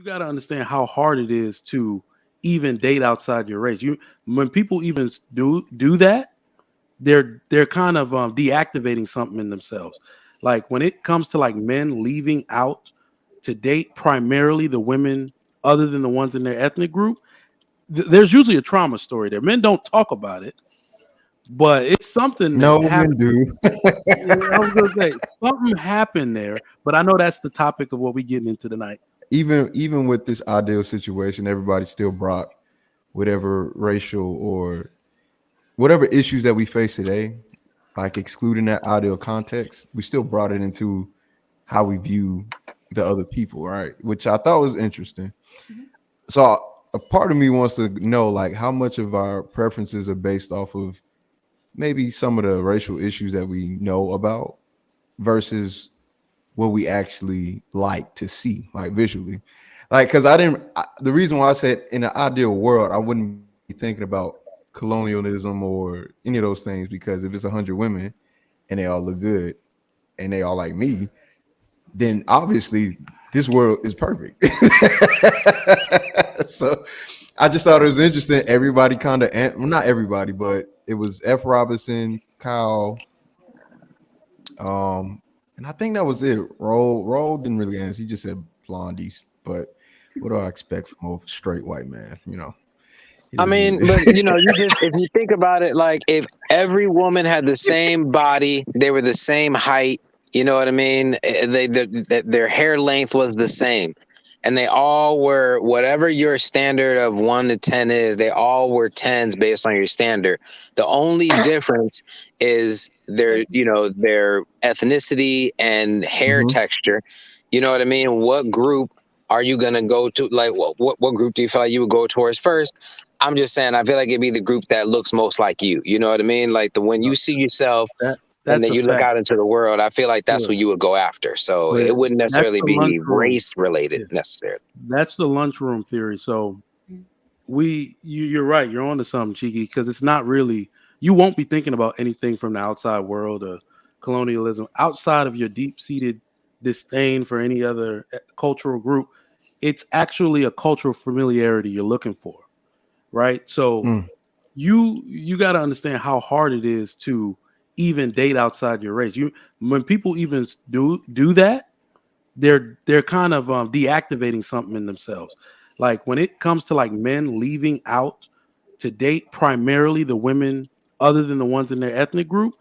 got to understand how hard it is to even date outside your race. When people even do that, they're kind of deactivating something in themselves. Like when it comes to like men leaving out to date primarily the women other than the ones in their ethnic group, there's usually a trauma story there. Men don't talk about it, but it's something that No, men happened. do. I was gonna say something happened there, but I know that's the topic of what we're getting into tonight. Even with this ideal situation, everybody still brought whatever racial or whatever issues that we face today, like excluding that ideal context, we still brought it into how we view the other people, right? Which I thought was interesting. Mhm. So a part of me wants to know like how much of our preferences are based off of maybe some of the racial issues that we know about versus what we actually like to see, like visually. Like, because the reason why I said in an ideal world, I wouldn't be thinking about colonialism or any of those things, because if it's 100 women and they all look good and they all like me, then obviously this world is perfect. So I just thought it was interesting. Everybody kind of, well, not everybody, but it was F. Robinson, Kyle, and I think that was it. Roll didn't really answer. He just said blondies. But what do I expect from a straight white man? It I is what it mean, but is. you just if you think about it, like if every woman had the same body, they were the same height. You know what I mean? Their hair length was the same, and they all were whatever your standard of 1 to 10 is. They all were tens based on your standard. The only difference is their ethnicity and hair Mhm. texture. You know what I mean? What group are you gonna go to? Like, what group do you feel like you would go towards first? I'm just saying, I feel like it'd be the group that looks most like you. You know what I mean? Like the when you see yourself That and that's then a you look fact. out into the world, I feel like that's Yeah, who you would go after. So but it wouldn't that's necessarily the be lunchroom. race related Yeah, necessarily. that's the lunchroom theory. So you're right. You're on to something, Cheeky, because it's not really. You won't be thinking about anything from the outside world or colonialism outside of your deep seated disdain for any other cultural group. It's actually a cultural familiarity you're looking for, right? So Mm. you got to understand how hard it is to even date outside your race. When people even do that, they're kind of deactivating something in themselves. Like when it comes to like men leaving out to date primarily the women other than the ones in their ethnic group,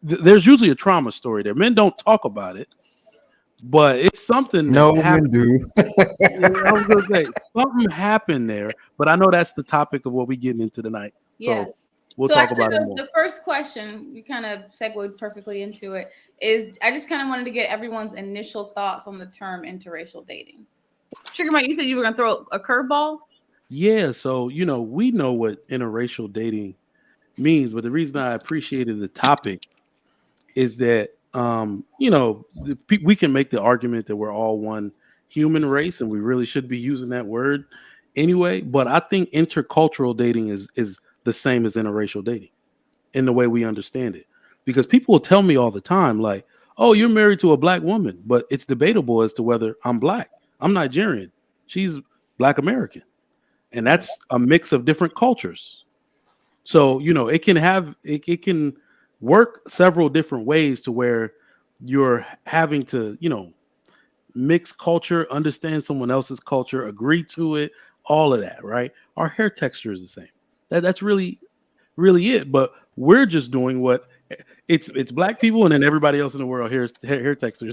there's usually a trauma story there. Men don't talk about it, but it's something that No, men happened. do. I was gonna say something happened there, but I know that's the topic of what we're getting into tonight. Yeah. So we'll So talk actually, about it more. the first question, you kind of segued perfectly into it, is I just kind of wanted to get everyone's initial thoughts on the term interracial dating. Trigger Mike, you said you were going to throw a curveball? Yeah, so we know what interracial dating means, but the reason I appreciated the topic is that we can make the argument that we're all one human race and we really should be using that word anyway, but I think intercultural dating is the same as interracial dating in the way we understand it. Because people will tell me all the time, like, oh, you're married to a black woman, but it's debatable as to whether I'm black. I'm Nigerian. She's black American. And that's a mix of different cultures. So, it can work several different ways to where you're having to, mix culture, understand someone else's culture, agree to it, all of that, right? Our hair texture is the same. That's really it. But we're just doing what it's black people and then everybody else in the world hair texture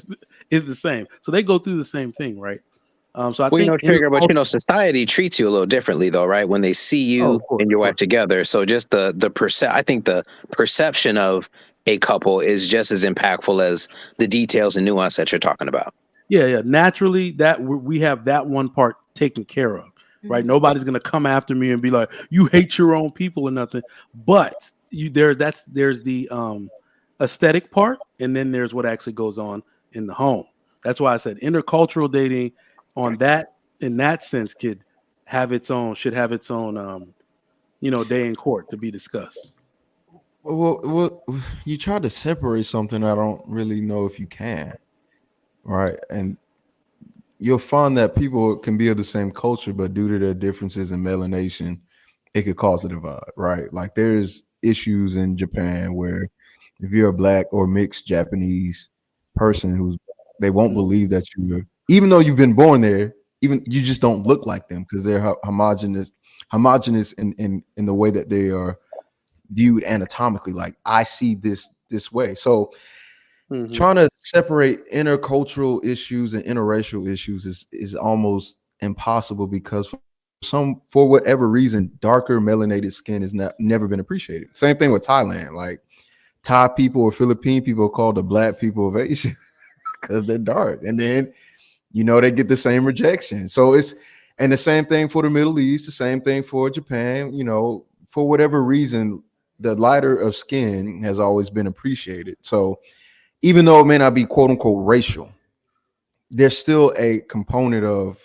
is the same. So they go through the same thing, right? So I Well, think Trigger, but society treats you a little differently, though, right? When they see oh, you and of your wife course. together, so just I think the perception of a couple is just as impactful as the details and nuance that you're talking about. Yeah. Naturally, that we have that one part taken care of, right? Mhm. Nobody's gonna come after me and be like, "You hate your own people" or nothing. But there's the aesthetic part, and then there's what actually goes on in the home. That's why I said intercultural dating, on that in that sense, should have its own day in court to be discussed. Well, you try to separate something. I don't really know if you can, right? And you'll find that people can be of the same culture, but due to their differences in melanation, it could cause a divide, right? Like there's issues in Japan where if you're a black or mixed Japanese person who's they won't believe that you're even though you've been born there, even you just don't look like them because they're homogenous in the way that they are viewed anatomically. Like I see this way. So trying to separate intercultural issues and interracial issues is almost impossible because for whatever reason, darker melanated skin has never been appreciated. Same thing with Thailand. Like Thai people or Philippine people are called the black people of Asia because they're dark, and then they get the same rejection. So and the same thing for the Middle East, the same thing for Japan. For whatever reason, the lighter of skin has always been appreciated. So even though it may not be quote unquote racial, there's still a component of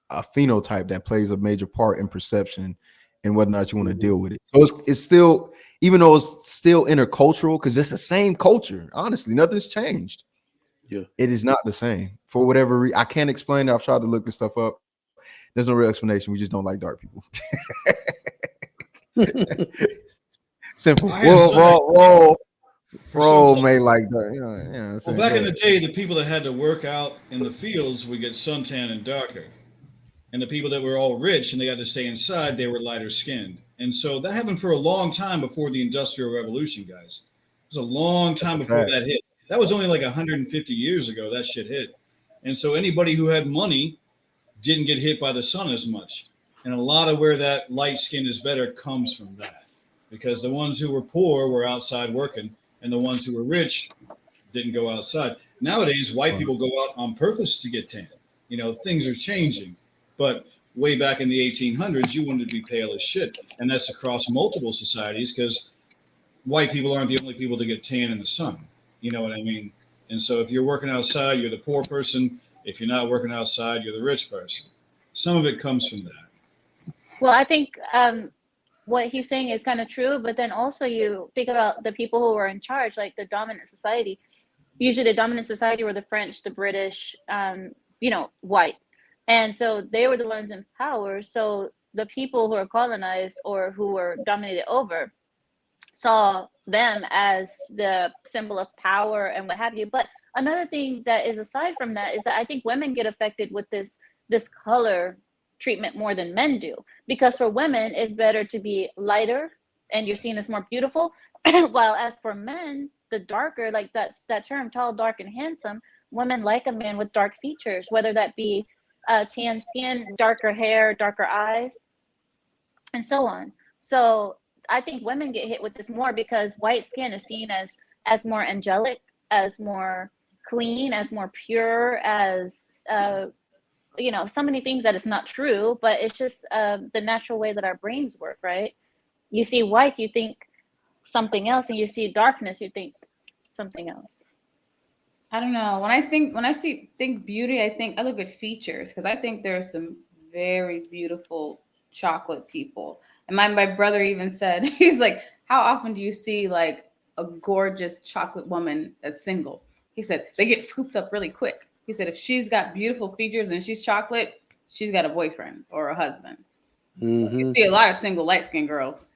a phenotype that plays a major part in perception and whether or not you want to deal with it. So it's still, even though it's still intercultural, because it's the same culture, honestly, nothing's changed. Yeah, it is not the same for whatever reason. I can't explain it. I've tried to look this stuff up. There's no real explanation. We just don't like dark people. Simple. Whoa, may like that. Well, back in the day, the people that had to work out in the fields would get suntan and darker. And the people that were all rich and they had to stay inside, they were lighter skinned. And so that happened for a long time before the Industrial Revolution, guys. It was a long time before that hit. That was only like 150 years ago that shit hit. And so anybody who had money didn't get hit by the sun as much. And a lot of where that light skin is better comes from that. Because the ones who were poor were outside working, and the ones who were rich didn't go outside. Nowadays, white people go out on purpose to get tan. Things are changing. But way back in the 1800s, you wanted to be pale as shit. And that's across multiple societies because white people aren't the only people to get tan in the sun. You know what I mean? And so if you're working outside, you're the poor person. If you're not working outside, you're the rich person. Some of it comes from that. Well, I think what he's saying is kind of true. But then also you think about the people who were in charge, like the dominant society. Usually the dominant society were the French, the British, white. And so they were the ones in power. So the people who are colonized or who were dominated over saw them as the symbol of power and what have you. But another thing that is aside from that is that I think women get affected with this color treatment more than men do. Because for women, it's better to be lighter and you're seen as more beautiful. While as for men, the darker, like that term, tall, dark, and handsome, women like a man with dark features, whether that be tan skin, darker hair, darker eyes, and so on. So I think women get hit with this more because white skin is seen as more angelic, as more clean, as more pure, as so many things that is not true, but it's just the natural way that our brains work, right? You see white, you think something else, and you see darkness, you think something else. I don't know. When I think beauty, I look at features because I think there are some very beautiful chocolate people. And my brother even said, he's like, how often do you see like a gorgeous chocolate woman that's single? He said they get scooped up really quick. He said if she's got beautiful features and she's chocolate, she's got a boyfriend or a husband. So you see a lot of single light skinned girls.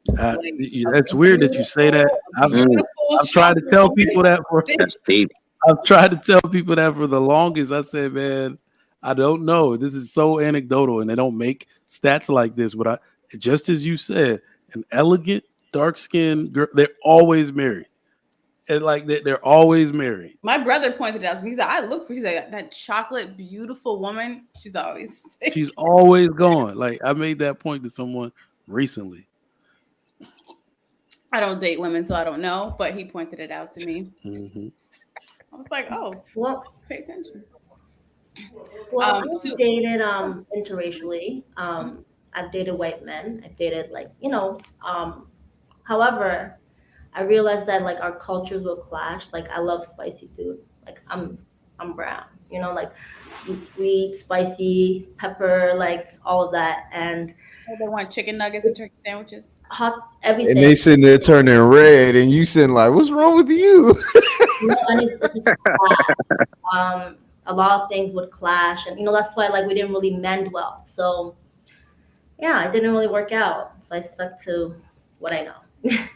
That's weird that you say that. I've tried to tell people that for the longest. I said, man, I don't know. This is so anecdotal, and they don't make stats like this. But just as you said, an elegant, dark-skinned girl, they're always married. And like they're always married. My brother pointed it out to me. He said, I look for that chocolate, beautiful woman. She's always gone. Like I made that point to someone recently. I don't date women, so I don't know, but he pointed it out to me. Mm-hmm. I was like, oh, well, pay attention. Well, I've dated interracially. I've dated white men. I've dated however, I realized that like our cultures will clash. Like I love spicy food. Like I'm brown, like we eat spicy pepper, like all of that. And they want chicken nuggets and turkey sandwiches. Hot everything. And they sitting there turning red, and you sitting like, "What's wrong with you?" a lot of things would clash, and that's why like we didn't really mend well. So yeah, it didn't really work out. So I stuck to what I know.